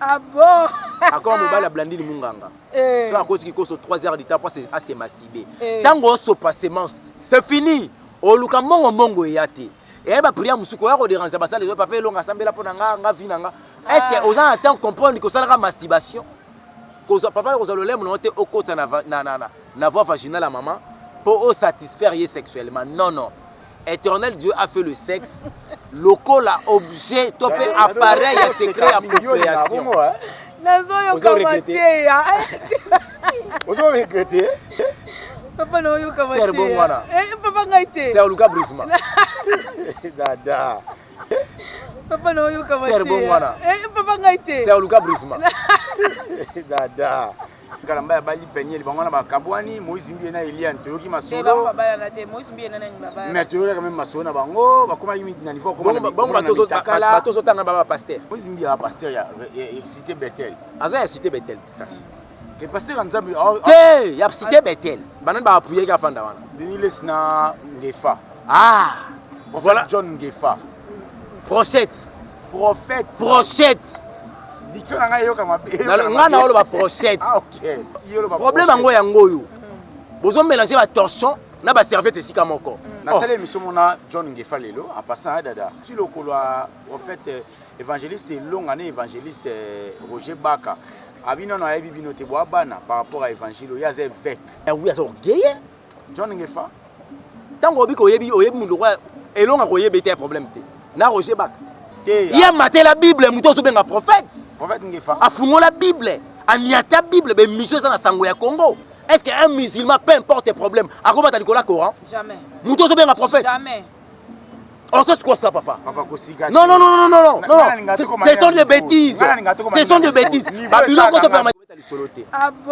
Ah bon? Encore mobile a blandi munganga. Soit à cause qu'il cause 3 heures de temps pour se masturber. Tant qu'on se passe semence, c'est fini. O luka mongo yate. Et ba prière musuko ya ko déranger ba ça les papiers longa sambela pona nga vinanga. Est-ce que aux gens attendent comprendre que ça la masturbation? Que papa ko le lème non te au côté na voix vaginale à maman pour satisfaire sexuellement. Non non. Éternel Dieu a fait le sexe. Loco la objet, top appareil à secret à procréation. Vous regrettez? Vous regrettez? Papa no yo kamate. C'est bon voilà. Papa ngaite. C'est Lucas Brisma. Dada. Papa no yo kamate. C'est bon voilà. Papa ngaite. C'est Lucas Brisma. Dada. Kalamba ya bali penyeli bangwana bakabwani Moïse Mbie na Elia ntoyoki masolo. Baba baba na te Moïse Mbie na nani baba. Mais toyoka quand même masolo na bango bakoma yimi na niveau comment bon batozo tanga baba pasteur. Moïse Mbie a pasteur ya cité Bethel. Aza ya cité Bethel tikashi. Que pasteur Nzambi te ya cité Bethel. Banan ba appuyer ka fanda wana. Deniles na Ngefa. Ah. Voilà John Ngefa. Prophète. Diction nga yoka mabe. Nga na oloba prophète. Ah OK. Problème ngo yango yo. Bozo mélanger ba torchon na ba serviette esika moko. Na sala émission mona John Ngefa lelo en passant dada. Si le kolwa prophète évangéliste longane évangéliste Roger Baka. Abino na yebi bino te boa bana par rapport à évangile ya ze vek. Oui, ça orgueilleux. John Ngefa. Tango obi ko yebi mundu kwa elonga ko yebi te problème te. Na Roger Baka. Il a maté la Bible, muto so benga prophète. Prophète Ngefa. A fungo la Bible. A niata Bible be mission ça na sango ya Congo. Est-ce qu'un musulman peu importe tes problèmes, a combattre Nicolas Coran? Jamais. Muto so benga prophète. Jamais. Oh, c'est quoi ça, papa? Papa Kosika. Non. Ce sont des bêtises. Ce sont des bêtises. Babylone quand on permet de soloter. Ah bon?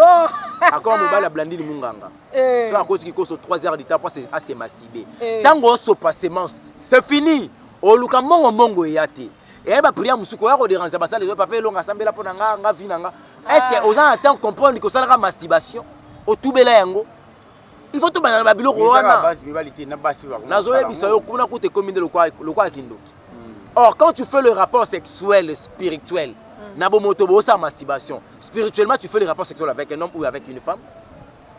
Encore mobile a blandi munganga. Soit à cause qu'il cause 3 heures de temps pour se masturber. Tant qu'on se passe semence, c'est fini. O luka mongo yate. Et ba prière musuko ya ko déranger ba ça les papiers longa sambela pona nga vinanga. Est-ce que aux gens attendent comprendre que ça la masturbation? O tubela yango. Il faut tout banana babilo ko wana. Nazoye bisayo kuna ko te commune le quoi kindoki. Or quand tu fais le rapport sexuel spirituel, na bo moto bo sa masturbation. Spirituellement tu fais le rapport sexuel avec un homme ou avec une femme.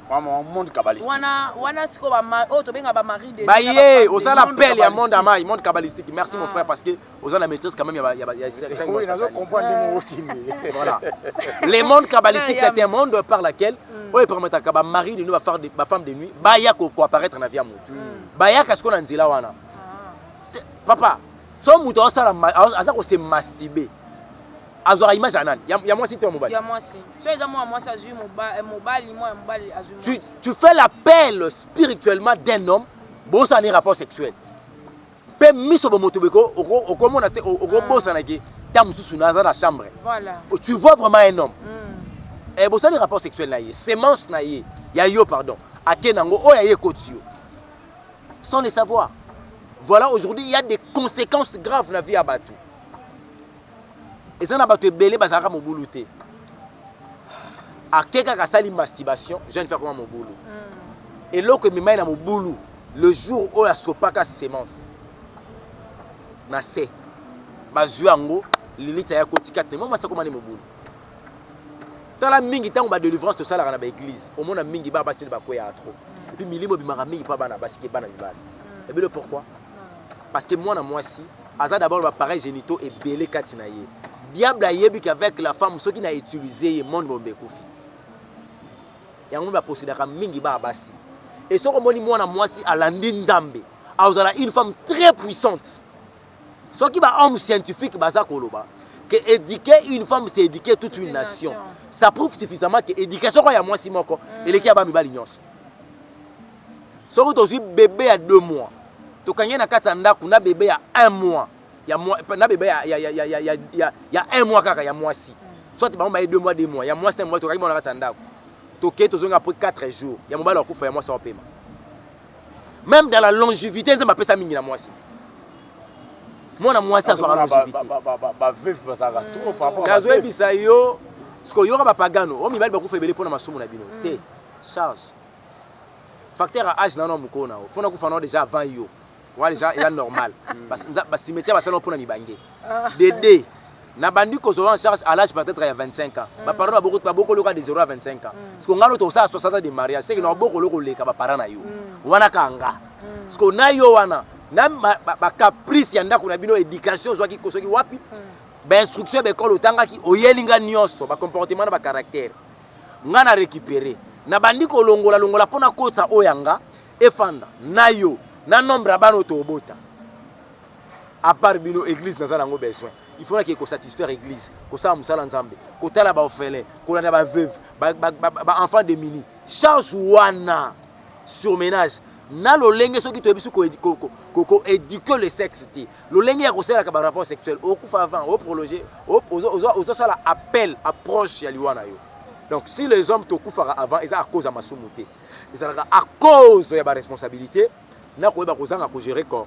Vraiment monde kabbalistique. Wana siko ba to benga ba mari de. Bah yé, au ça l'appel ya monde amai, monde kabbalistique. Merci mon frère parce que aux gens la maîtrise quand même il y a oui, nazo comprendre mo kini. Voilà. Les mondes kabbalistiques c'est un monde par laquelle on permettre ka ba mari de nous va faire ba femme de nuit, ba ya ko apparaître na vie moto. Ba ya kasko na nzela wana. Papa, so muto osala aza ko se masturber. Azora image anani ya moi si toi mobile. Ya moi si. So eza moi si azui mobile azui. Tu fais l'appel spirituellement d'un homme bo ça ni rapport sexuel. Pe miso bo motobeko o komona te o bossa na ki ta mususu na za na chambre. Voilà. Tu vois vraiment un homme. Et bo ça ni rapport sexuel na ye, sémence na ye, ya yo pardon. Akenango o ya ye kotio. Sans le savoir. Voilà, aujourd'hui il y a des conséquences graves dans la vie à Batou. Et ça n'a pas été belé parce que mon boulot té. À quelqu'un qui a sali masturbation, je ne fais comment mon boulot. Et là que me mène à mon boulot, le jour où la sopa ka sémence, na sé, bazuango, l'élite a kotika te, moi ça comment mon boulot. Dans la mingi tant ba délivrance de ça là na église, au monde mingi ba basti ba koya trop. Et puis milimo bimara mingi pas bana basi ke bana bibana. Et bien pourquoi? Parce que moi na moi si, aza d'abord l'appareil génitaux est belé katina ye. Diable a yebi qu'avec la femme, ceux qui n'a utilisé le monde mon bekoufi. Et on va posséder un mingi ba basi. Et ce que moi si à la Nzambe, a une femme très puissante. Ce qui va homme scientifique baza koloba, que éduquer une femme c'est éduquer toute une nation. Ça prouve suffisamment que éducation quoi ya moi si moko et les qui a ba mi bali nyonso. Ce que tu aussi bébé à 2 mois. To kanye na kata ndaku na bébé à 1 mois. Il y a 1 mois kaka ya mois si. Soit tu vas 2 mois 2 mois. Il y a mois c'est un mois tu vas na tanda. Toké to zonga après 4 jours. Il y a mobile okufa ya mois sans paiement. Même dans la longévité, ça m'appelle ça mingi na mois si. Moi na mois ça soit la longévité. Ba veuf ba ça trop par rapport. Na zoe bisa yo. Parce que yo ba pagano, o mibali ba kufa ebele pona masumu na bino. Te charge. Facteur à âge na no mukona. Faut na kufa no déjà avant yo. Ouais, déjà, il est normal. Parce que si mettait la salon pour la mibangue. Dédé, na bandi kozwa en charge à l'âge peut-être à 25 ans ba parents beaucoup loka de 0 à 25 ans parce qu'on ngalo to ça 60 ans de mariage c'est que na beaucoup loko leka ba parents na yo wana kanga parce que na yo wana na ba caprice ya ndako na bino éducation zwaki kosoki wapi ba instruction ba école otanga ki oyelinga nyonso ba comportement na ba caractère nga na récupérer na bandi ko longola pona kota oyanga efanda na yo na nombre ya bana to obota à part bino église na zango besoin il faudra qu'il satisfaire l'église, que ça musala nzambe, que tala ba orphelin, que la ba veuve, ba enfant de mini. Charge wana sur ménage. Na lo lenge so ki to bisu ko éduquer le sexe ti. Lo lenge ya ko sala ka ba rapport sexuel, o ku fa avant, o prolonger, o sala appel, approche ya liwana yo. Donc si les hommes to ku fa avant, ils à cause de masumuté. Ils à cause de ba responsabilité, na ko ba ko zanga ko gérer corps.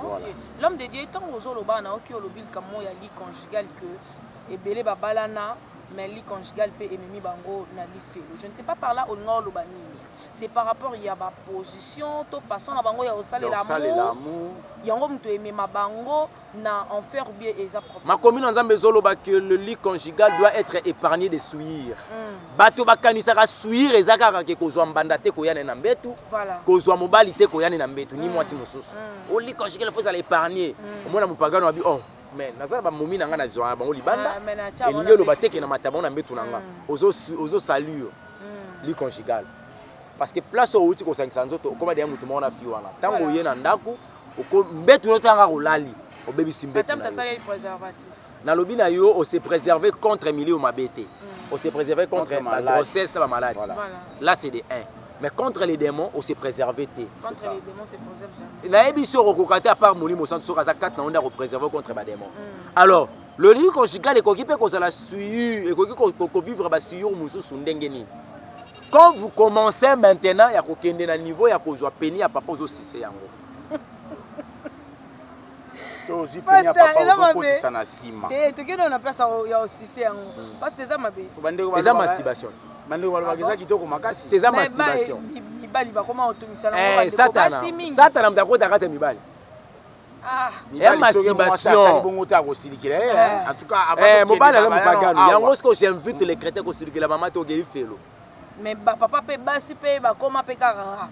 Voilà. L'homme de Dieu, tant aux oloba na oki olobil kamo ya li conjugal que ebele babalana mais li conjugal pe ememi bango na li felo. Je ne sais pas par là au nord lobani. C'est par rapport il y a ba position, to façon na bango ya osale l'amour. Yango mto emema bango na enfer ou bien eza propre. Ma commune nzambe zoloba que le lit conjugal doit être épargné de souillure. Bato bakanisa ka souillure ezaka ka ke kozwa mbanda te ko yana na mbetu. Voilà. Kozwa mobali te ko yana na mbetu ni mwasi mosusu. Au lit conjugal faut ça l'épargner. Omona mupagano abi oh mais nazala ba momi nanga na zwa bango libanda. Et ninyo lo bateke na matabona na mbetu nanga. Ozo saluer lit conjugal. Parce que place au outil ko sangisa nzoto koma de mutu mona fi wana. Tango ye na ndako oko mbetu no tanga ko lali. Obebi simbetu. Attends, ça est préservatif. Na lobi na yo on s'est préservé contre milieu mabete. On s'est préservé contre la grossesse la maladie. Voilà. Là c'est des 1. Mais contre les démons on s'est préservé té. Contre les démons c'est préservé jamais. Na ebi so kokokate à part molimo sans so kaza 4 na on a préservé contre les démons. Alors le lit conjugal est occupé cause la suyu et ko vivre ba suyu mususu ndengeni. Quand vous commencez maintenant, il y a un niveau, il y a un péni, il y a pas de sissé yango. Aussi péni à papa au côté ça na sima. Tu que dans la place il y a aussi sissé yango. Parce que ça m'a bé. C'est ça masturbation. Bande wala bakiza kitoko makasi. C'est ça masturbation. Mibali ba comment otomisa na ngo. Satana. Satana mtakota kata mibali. Ah, et masturbation. En tout cas, mobali là mupagano. Yango ce que j'invite les chrétiens ko circuler maman to geli felo. Mais papa peut basi pe ba koma pe kaka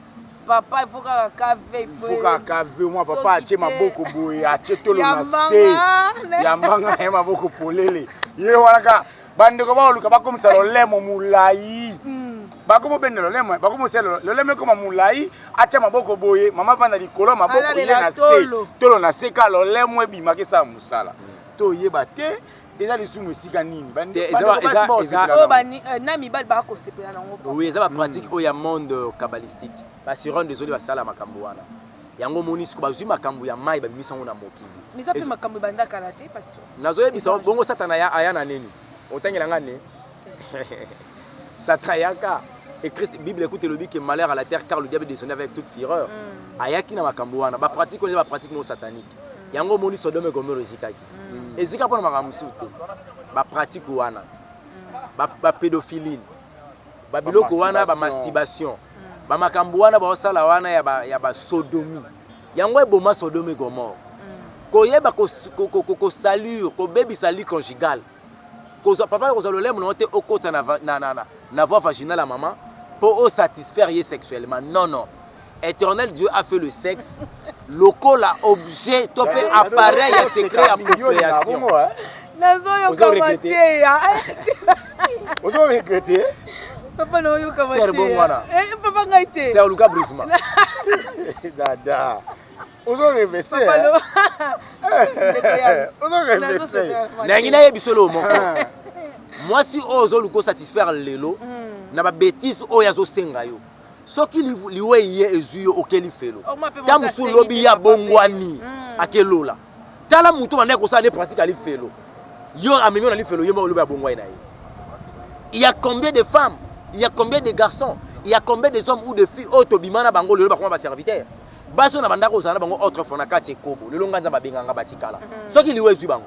papa il faut ka cave moi papa atie maboko boye atie tolo na se yambanga ya maboko polele ye wana ka bande ko ba luka ba komisa lolemo mulai ba komo bende lolemo ba komo selo lolemo ko mulai atie maboko boye mama panda likolo maboko ye na se tolo na se ka lolemo ebima ke sa musala to yeba te. Déjà les sous musika nini bande na mibali ba ko sepela na ngo. Oui, ça va pratique au ya monde kabbalistique. Ba siron désolé ba sala makambo wana. Yango monisiko ba zuma makambo ya mai ba bimisa ngona mokili. Misa pe makambo banda karate parce que nazoye bisa bongo satana ya ayana nini. Otangela ngane. Satana yaka et Christ Bible écoute le dit que malheur à la terre car le diable descendait avec toute fureur. Ayaki na makambo wana ba pratique on ba pratique no satanique. Yango moni Sodome et Gomorrhe ezikaki. Ezika pona makamusu te. Ba pratique wana. Ba pédophilie. Ba biloko wana ba masturbation. Ba makambo wana ba osala wana ya ba sodomie. Yango eboma Sodome et Gomorrhe. Koyeba ko salut, ko baby salut conjugal. Ko papa ko zalo lemo note okota na voie vaginale à maman pour satisfaire sexuellement. Non. Éternel Dieu a fait le sexe. Local a objet, topé appareil à secret appropriation. Vous regrettez. Vous regrettez. Papa no yo kamate. C'est bon voilà. Papa ngaite. C'est Lucas Brisma. Dada. Vous regrettez. Papa no. Vous regrettez. Nangina yebisolo moko. Moi si ozo luko satisfaire lelo na ba bêtise oyazo senga yo. Soki liwe ye ezuyo okeli felo. Tamu su lobi ya bongwani akelola. Tala mutu bande ko sa ne pratique ali felo. Yo amemi na li felo yo ma lobi ya bongwani na ye. Il y a combien de femmes, il y a combien de garçons, il y a combien de hommes ou de filles autobimana bango le ba ko ba serviteur. Baso na banda ko sa na bango autre fona kati kobo. Le longa nzamba benganga batikala. Soki liwe ezu bango.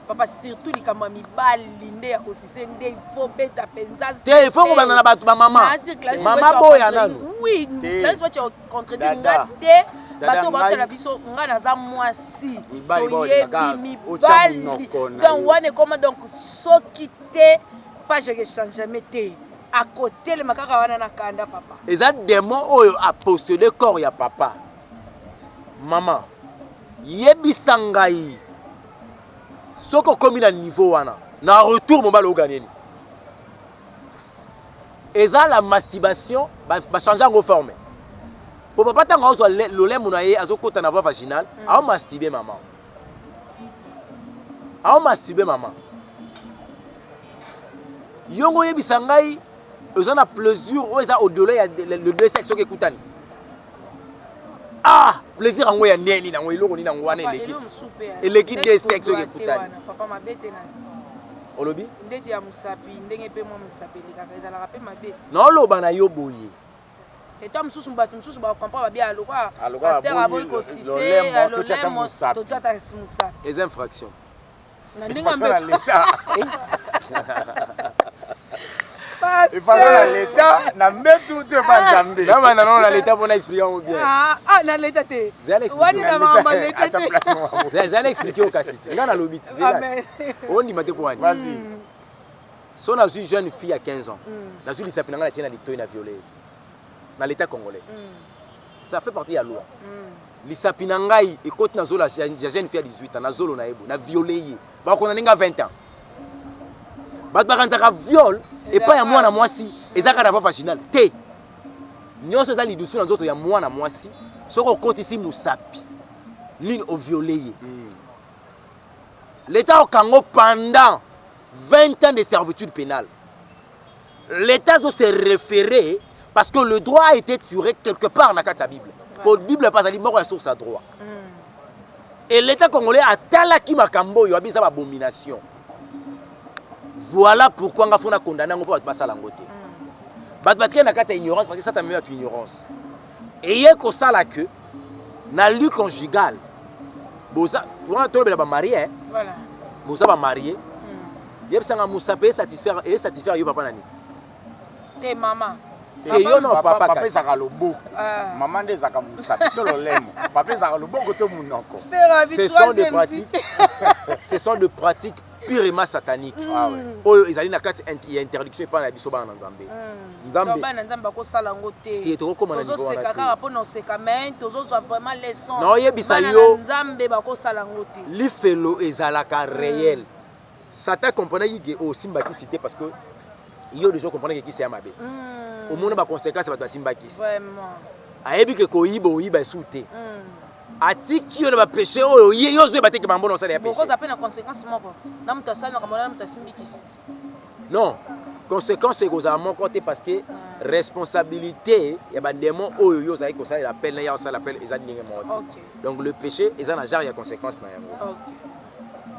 Papa surtout les kamami balinde ya osisende il faut beta penza. Il faut ko bana na batu ba maman. Maman boya nanu. Oui, classe tu contredire ngate bato batala biso nga naza mwasi Mibali toyebi mibali donc wana ekoma donc soki te page echangeame te akotelema kaka wana na kanda papa eza démon oyo apostole corps ya papa mama yebisa ngai soki okomi na niveau wana na retour mobali oganye nini eza la masturbation bachange yango forme po papa ntango azwa lolemo na ye azokota na voie vaginale aomasturbe mama aomasturbe mama yongo oyebisa ngai eza na plaisir oyo eza au-delà ya le deux sexes soki ekutani ah plaisir yango ya neni nango eloko nini yango wana eleki deux sexes soki ekutani olobi ndeti ya musapi ndenge pe mwa musapi elekaka ezalaka pe mabe naoloba na yo boye eto mosusu bato mosusu bakomprendre babia aloka paster aboyi kosise lolemo totiata musapi eza infraction na ndenge mbe epasa na leta na mbetu te pa nzambe namana nano na leta mpona explike yango bien na leta te wani na makambo leta te eza na explike okasi te nga nalobi te ondima te po wani so nazwi jeune fille ya 15 ans nazwi lisapi na nga na tie na litoi na viole na l'état congolais ça fait partie ya loi lisapi na ngai ekoti na zolo ya jeune fille ya 18 ans na zolo na yebo na viole ye bakondane nga 20 ans bato bakanzaka viole epai ya mwana mwasi ezaka na voie vaginale te nyonso eza lidusu na nzoto ya mwana mwasi soki okotisi mosapi nini oviole ye l'état okango pendant 20 ans de servitude pénale l'état zo se référer parce que le droit a été tiré quelque part dans la Bible pour la Bible pas ali moko ya source à droit et l'état congolais a talaki makambo yo abisa abomination. Voilà pourquoi on a condamné pour passer à l'angoté. Parce que ignorance, parce que ça t'a mis à ignorance. Et il y a que ça là que, dans la lutte conjugale, vous avez marié, vous avez marié, il y a que satisfaire et satisfaire yo papa nani. T'es maman. Et yo non papa ezaka loboko. Maman nde ezaka musapi to lolemo. Papa ezaka loboko to munoko. Ce sont des pratiques. Ce sont des pratiques purement satanique. Oyo ezali na kati ya interdiction pa na biso bana na Nzambe. Nzambe bana Nzambe ko sala ngote. Ti to ko na niveau wana. Tozo seka ka pona seka mais tozo zwa vraiment leçon. Na oyebisa yo Nzambe ba ko sala ngote. Lifelo ezalaka réel. Satan comprenait que au simba qui cité parce que yo déjà comprendre que qui c'est mabe. Au monde ba conséquence ba simba qui. Vraiment. Ayebi que koyiba souté. Atiki yo na péché oyo yo zo bateke bambo na sala ya péché. Beaucoup ça peut na conséquence moko. Na muta sala na kamona muta simbikisi. Non, conséquence c'est que mon côté parce que responsabilité ya ba démon oyo yo za ko sala la peine ya sala appel ezali ndenge moko. Donc le péché ezana genre ya conséquence na yango.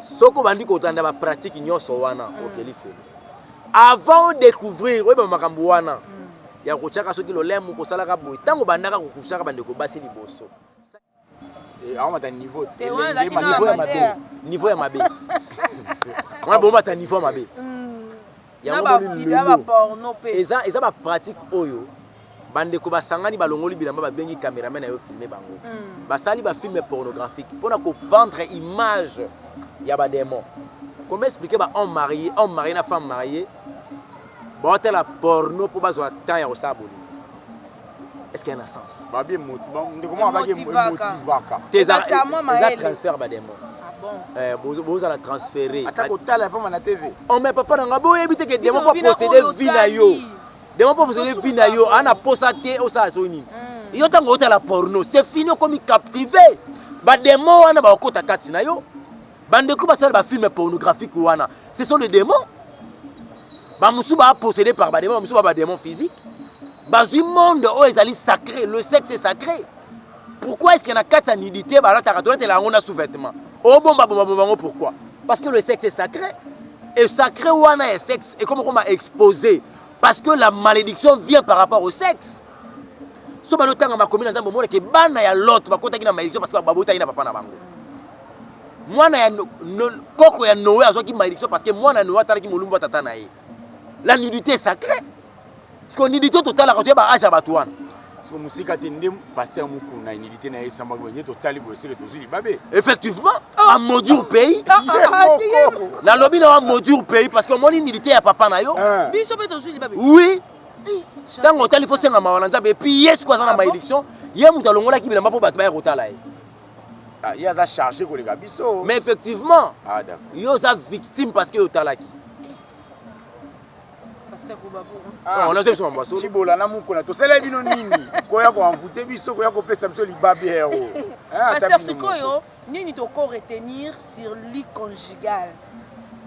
Soko bandi ko tanda ba pratique nyonso wana okeli felo. Avant de découvrir oyo ba makambo wana ya ko chaka soki lolemo ko sala ka boy tango bandaka ko kushaka bande ko basi liboso. On a un niveau. Niveau ya mabe. On a bon match niveau mabe. Ya ba porno pe. Eza ba pratique oyo. Bande ko basangani balongoli bilamba ba bengi cameraman na yo filmer bango. Basali ba film pornographique pona ko vendre image ya ba démon. Comment expliquer ba homme marié na femme mariée. Bon tel la porno pour bazwa temps ya osaboli. Est-ce qu'il y a un sens? Babie comment va que motivaka. Tes transfert ba démon. Ah bon. Vous allez transférer. Attends tala pas na TV. On met papa na ngabo éviter que démon pas posséder vie na yo. Démon pas posséder vie na yo, ana posaté au sa soni. Yo tango la porno, c'est fini comme captivé. Ba démon wana ba kota kati na yo. Bande ko ba sala ba film pornographique wana. Ce sont les démons. Ba musu ba possédé par ba démon, musu ba démon physique. Dans un monde où ils sacré, le sexe est sacré. Pourquoi est-ce qu'il y a une carte nudité? On a sous-vêtements. Oh bon, pourquoi? Parce que le sexe est sacré. Et sacré ou on a un sexe. Et comment on m'a exposé? Parce que la malédiction vient par rapport au sexe. Si on a commis dans un moment que ban ya l'autre, va contacter la malédiction parce que babota ina papa na bango. Moi na koko ya Noé azo ki malédiction parce que moi na Noé tala ki molumba tata na ye. La nudité est sacrée. Parce qu'on dit tout total à côté bah âge à batouane. que musika tende pasteur mukuna inilité na esamba bonye totali bosele tozuli babé. Effectivement, à maudire pays. Na lobby na maudire pays parce que mon inilité ya papa na yo. Biso pe tozuli babé. Oui. Tant que il faut senga mawana nzambe et puis yes quoi ça na ma élection, yé muta longola ki bilamba po bato ba rotala e. Ah, il y a ça chargé ko les gars biso. Mais effectivement, ah d'accord. Yo sa victime parce que otalaki. Ah, on a fait son ambassade. Chibola na mukona to sala bino nini? Koya ko envoûter biso koya ko pesa biso libabe héros. Pasteur Sikoyo, nini to ko retenir sur lit conjugal.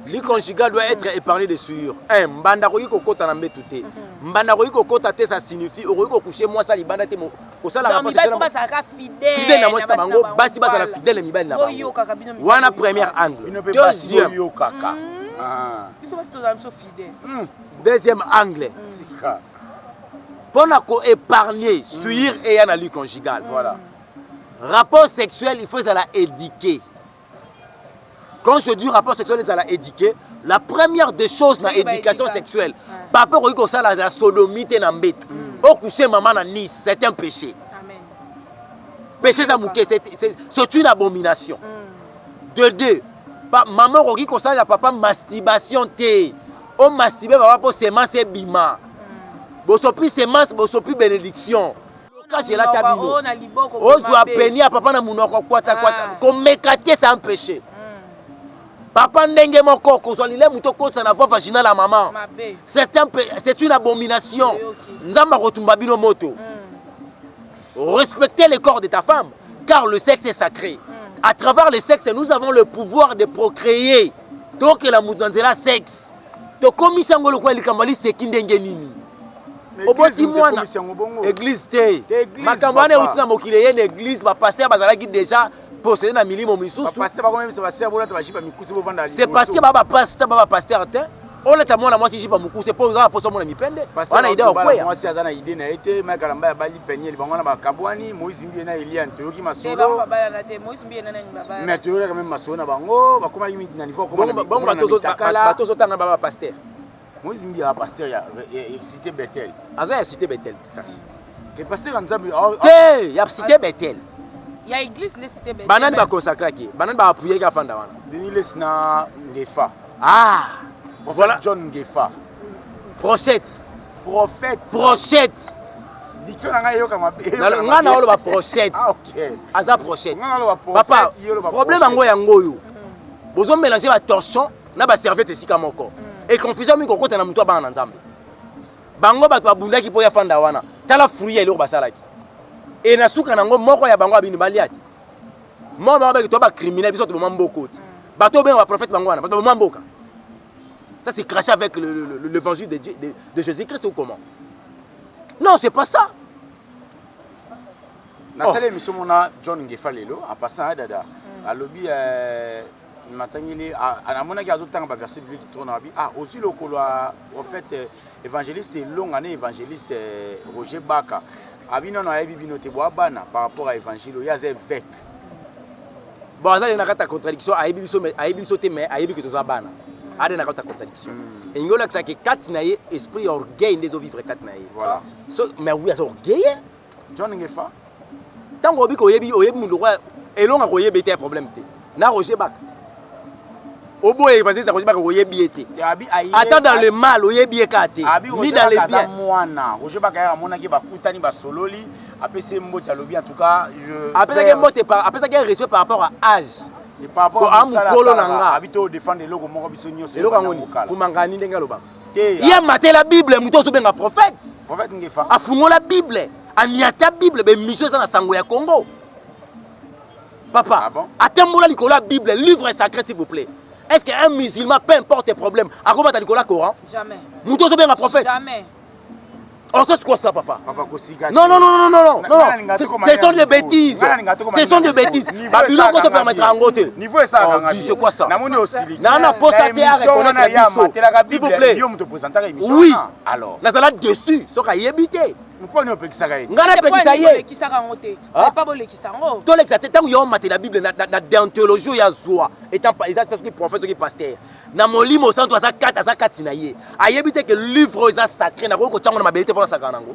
Lit conjugal doit être épargné de souillure. Mbanda ko yiko kota na mbetu te. Mbanda ko yiko kota te ça signifie ko yiko coucher moi ça libanda te mo ko sala rapport sexuel. Ba sa ka fidèle. Fidèle na moi ça bango basi ba la fidèle mibali na bango. Wana premier angle. Deuxième. Ah. Biso basi to za biso fidèle. Deuxième angle. Pour épargner, suivre et un lit conjugal. Voilà. Rapport sexuel, il faut la éduquer. Quand je dis rapport sexuel, il faut la éduquer. La première des choses dans l'éducation sexuelle, papa, quand ça la sodomie, t'es en bête. Au coucher maman en Nice, c'est un péché. Amen. Péché, c'est une abomination. De deux, maman, quand ça la papa, masturbation, t'es. On masturbe papa pour semence et bima. Bosopi semence, bosopi bénédiction. Quand j'ai la tabino. On doit peiner à papa na munoko kwata kwata. Comme mécaté c'est un péché. Papa ndenge moko kozolile muto kota na voie vaginale à maman. C'est une abomination. Nzamba kotumba bino moto. Respectez le corps de ta femme car le sexe est sacré. À travers le sexe, nous avons le pouvoir de procréer. Donc la mutanzela sexe. To komisa ngolo kwa likambali sekindenge nini oboti mwana église te makambane utina mokile ye l'église ba pasteur bazalaki déjà possédé na milimo misusu pasteur ba comme c'est bola ta jipa mikusi bo vanda c'est parce que baba pasteur te on est mwana mwasi jipa mukuse po za poso mwana mipende wana idée okweya mwasi azana idée na été makalamba ya bali penye libangwana bakabwani Moïse Mbie na Elian toyoki masolo baba na te Moïse Mbie na nani baba mais toyoka quand même masolo na bango bakoma yimi na niveau comme bon bato tanga baba pasteur Moïse Mbie a pasteur ya cité Bethel aza ya cité Bethel le pasteur Nzambe te ya cité Bethel ya église les cité Bethel banani ba consacrer ki banani ba appuyer ka fanda wana Deniles na Ngefa voilà John Ngefa prophète diction na ngai yoka mabe nga na olo ba prophète OK aza prophète nga na olo ba papa problème ngo yango yo bozo mélanger ba torchon na ba serviette esika moko et confusion mingi kokota na mutu abana na Nzambe bango bato babundaki po ya fanda wana tala fruit eloko basalaki et na suka nango moko ya bango abini baliati mo ba ba to ba criminel biso to ba mboko ti bato ben ba prophète bango wana bato ba mboka. Ça c'est craché avec l'évangile de Jésus-Christ ou comment? Non, c'est pas ça. Na sale mission mona John Ngefa lelo en passant à dada à lobby matangili à mona ki azotanga ba verset biblique trop na bi aussi le kolo en fait évangéliste long année évangéliste Roger Baka abino na yebi bino te boa bana par rapport à évangile ya ze vec. Bon ça il na kata contradiction ayebi biso te mais ayebi que toza bana. Ade na kata contradiction. Et ngola que ça que quatre na ye esprit orgueil des vivre quatre na ye. Voilà. Mais oui, ça orgueil. John Ngefa. Tant qu'on obi ko yebi mundu kwa elonga ko yebi te problème te. Na Roger Baka. Oboye parce que ça Roger Baka ko yebi ete. Attends dans le mal o yebi ekate. Ni dans le bien. Mwana. Roger Baka ya mona ki ba kutani ba sololi. Après c'est mbote lobi en tout cas je. Après ça mbote par après ça respect par rapport à âge. Et par rapport à mukolo nanga habito défendre loko moko biso nyoso eloko ngoni fumangani ndenga loba ya maté la bible muto so benga prophète Ngefa afungo la bible aniata bible be mission ça na sango ya Congo papa atembola likolo la bible livre sacré s'il vous plaît. Est-ce qu'un musulman peu importe tes problèmes akobata likolo Coran? Jamais. Muto so benga prophète? Jamais. Oh, c'est quoi ça, papa? Non. Ce sont des bêtises. Ce sont des bêtises. Babylone, on te permettra en côté. Niveau est ça. C'est quoi ça? Nana, s'il vous plaît. Oui. Alors, nous allons dessus. Ce qu'il y a habité. Pourquoi nous peut ça gagne? Ngana pe kisaye. Pas bon le kisango. Toi l'exacte tant yo maté la Bible na déontologie ya zoa étant pas exact ce que prophète qui pasteur. Na molimo sans toi ça 4 na ye. Ayebite que livre est sacré na ko tsango na mabélité pour ça kanango.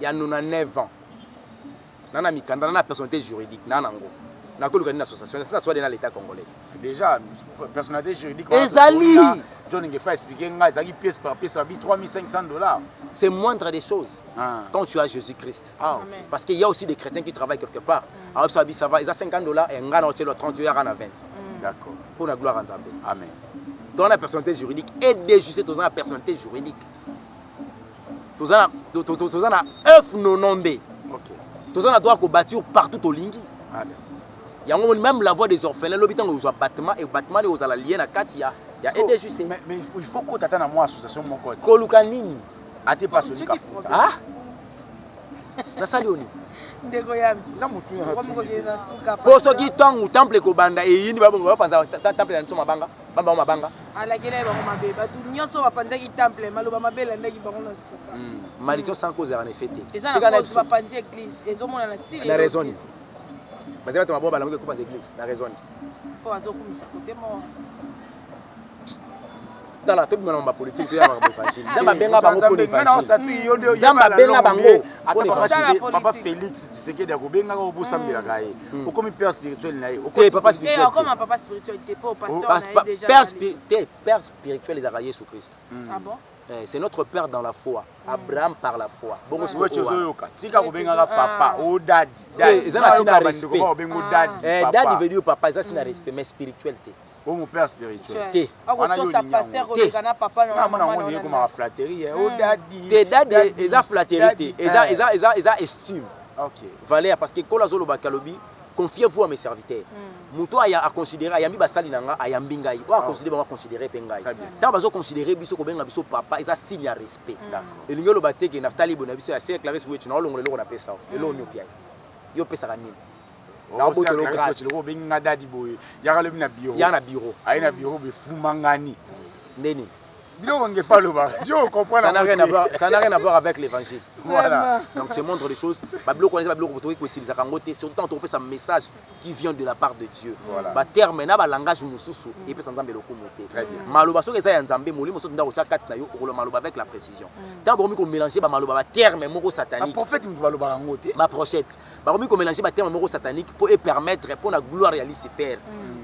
il y a 99 ans. Nana mikanda nana personnalité juridique nanango. Nakoluka une association, ça soit dans l'état congolais. Déjà personnalité juridique. Ezali John Ngefa expliqué nga ezali pièce par pièce abi $3500. C'est moindre des choses. Ah. Quand tu as Jésus-Christ. Ah. Amen. Parce qu'il y a aussi des chrétiens qui travaillent quelque part. Alors ça va, ils ont $50 et ngana au 30 euros à 20. D'accord. Pour la gloire en Zambé. Amen. Dans la personnalité juridique et déjusté dans la personnalité juridique. Tous en a œuf non nombé. OK. Tous en a droit qu'on bâtir partout au lingi. Allez. Il y a même la voie des orphelins, l'hôpital où ils bâtiment et bâtiment où ils ont lié à Katia. Il y a déjusté. Mais il faut que tu attendes à moi association mon côté. Kolukanini. Ate pas celui qui Ah? Nasalioni. Ndeko yami. Za mutu ya. Comme ko yena suka. Poso ki tangu temple ko banda e yini babongo bapanza temple ya nsoma banga. Bamba mabanga. Ala kele ba mabe. Batu nyonso bapanza ki temple maloba mabela ndaki bango na suka. Malédiction sans cause en effet. Eza na cause bapanzi église. Ezomona na tili. La raison. Bazeba to maboba lango ko panza église. La raison. Po azokumisa kote mo. Dans la top ma politique ya ma évangile. Zamba benga bango pour l'évangile. Zamba benga bango. Papa Félix Tshisekedi akobenga ko bosambela kaye. Okomi père spirituel na ye. Okomi papa spirituel. Et comme un papa spirituel t'es pas au pasteur déjà. Père spirituel les a Jésus Christ. Ah bon? C'est notre père dans la foi. Abraham par la foi. Bongo siko chozoyoka. Tika kobenga papa o daddy. Ezana sina respect. Daddy veut dire papa, ça sina respect mais spiritualité. Oh mon père spirituel. Té. Ako sa pasteur kolekana papa na maman. Maman on dit comme la flatterie. Oh daddy. Té daddy eza flatterie. Eza estime. OK. Valeur parce que quand la zolo bakalobi, confiez-vous à mes serviteurs. Muto aya a considérer ayambi basali nanga ayambi ngai. Wa considérer ba considérer pe ngai. Tant bazo considérer biso ko benga biso papa eza signe ya respect. D'accord. Elingelo bateke naftali bona biso ya c'est Clarisse Wechi na olongole loko na pesa. Elo nyo pia. Yo pesa kanini. Na boto lo grâce lo benga dadi boy. Ya le na bureau. Ya na bureau. Ayi na bureau be fumangani. Ndeni. Biloko ngefa lo ba. Si on comprend ça n'a rien à voir avec l'évangile. Voilà. Donc c'est montre des choses. Bablo connaît bablo ko ko utiliser kangote surtout on trouve ça message qui vient de la part de Dieu. Voilà. Ba terme na ba langage mususu et puis nzambe lo komote. Très bien. Maloba so ke ça ya nzambe molimo so ndako cha kat na yo ko maloba avec la précision. Tant bomi ko mélanger ba maloba ba terme moko satanique. Le prophète mtu baloba ngote. Ma prochette. Ba bomi ko mélanger ba terme moko satanique pour permettre pour la gloire ya Lucifer.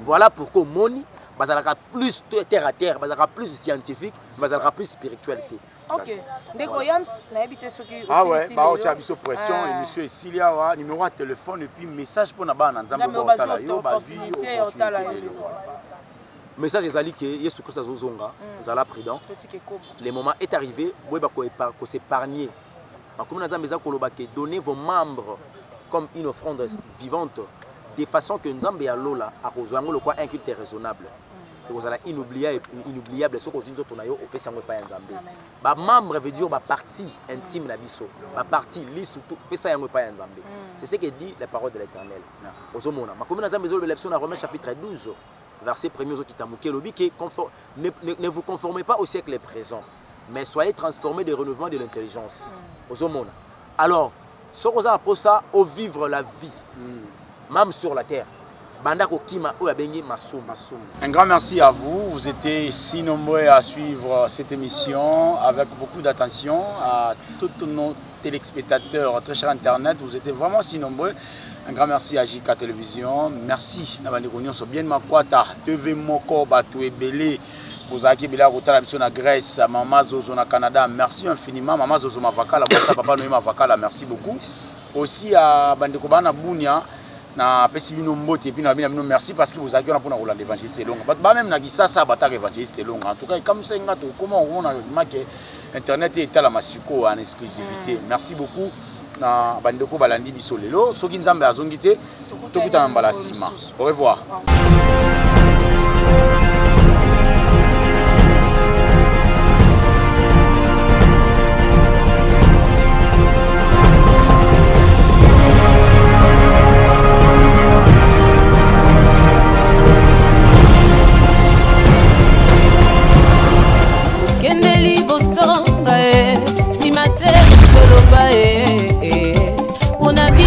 Voilà pourquoi moni bazalaka plus terre à terre, bazalaka plus scientifique, bazalaka plus spiritualité. OK. Ndeko yams na habité ce qui ah ouais, ba o tia biso pression émission Esilia wa numéro de téléphone et puis message pour na ba na nzambe ba otala yo ba opportunité otala yo. Message ezali que Yesu Christ azozonga, zala prudent. Le moment est arrivé, boy ba ko s'épargner. Comme na nzambe za koloba que donnez vos membres comme une offrande vivante de façon que nzambe ya lola akozwango le quoi un culte raisonnable. Vous allez inoubliable ce que vous dites na yo au pesa ngo pa nzambe. Ba membre veut dire ba partie intime na biso, ba partie li surtout pesa yango pa nzambe. C'est ce que dit la parole de l'Éternel. Merci. Ozomona. Ma commune nzambe zo l'élection na Romains chapitre 12 verset 1er zo kitamuke lobi que ne vous conformez pas au siècle présent, mais soyez transformés de renouvellement de l'intelligence. Ozomona. Alors, ce que vous avez pour ça au vivre la vie. Même sur la terre. Un grand merci à vous. Vous étiez si nombreux à suivre cette émission avec beaucoup d'attention. À tous nos téléspectateurs, très chers Internet, vous étiez vraiment si nombreux. Un grand merci à JK Télévision. Merci. TV Moko Batou Belé. Vous avez bien la Grèce, Maman Zozo na Canada. Merci infiniment. Maman Zozo Mavakala, Papa Noé Mavakala. Merci beaucoup. Aussi à Bandekobana Bounia. Na pesi bino mbote puis na bino merci parce que vous avez pour na Roland évangéliste long ba même na kisasa bata évangéliste long en tout cas comme ça ngato comment on a que internet est à la masiko en exclusivité merci beaucoup na bandeko balandi biso lelo soki nzambe azongi te tokutana mbala sima au revoir.